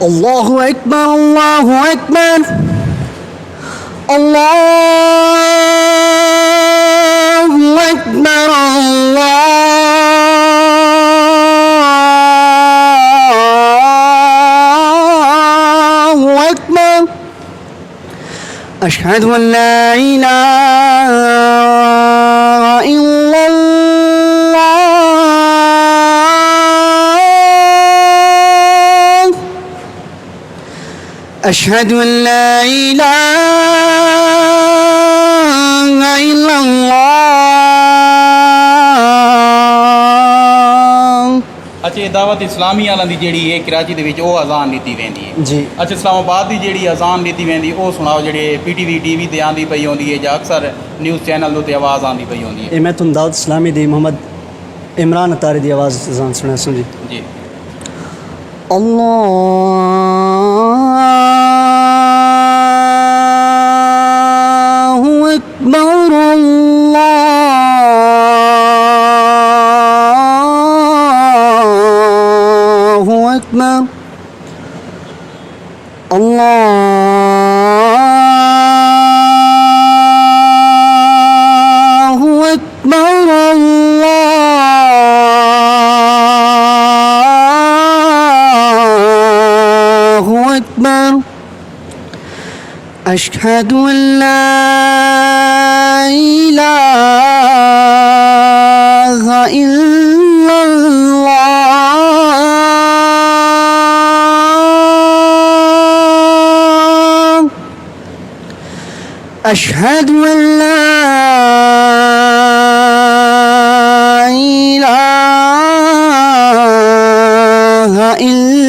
الله أكبر الله أكبر الله أكبر الله أكبر أشهد أن لا إله إلا الله أشهد أن لا إله إلا الله अच्छा दावत इस्लामी वालों की जी कराची के अजान नीति वेंदी है जी अच्छा इस्लामाबाद की जी अजान नीति वेंदी वो सुनाओ जी PTV TV ते आंदी पई होंदी है या अक्सर न्यूज़ चैनल ते आवाज़ आंदी पई होंदी है ये मैं तुम दाऊद इस्लामी दी मोहम्मद इमरान अतारी दी आवाज़ अजान सुना सुन जी जी अल्लाहु अकबर अल्लाहु अकबर अल्लाहु अकबर अल्लाहु अकबर أشهد أن لا إله إلا الله أشهد أن لا إله إلا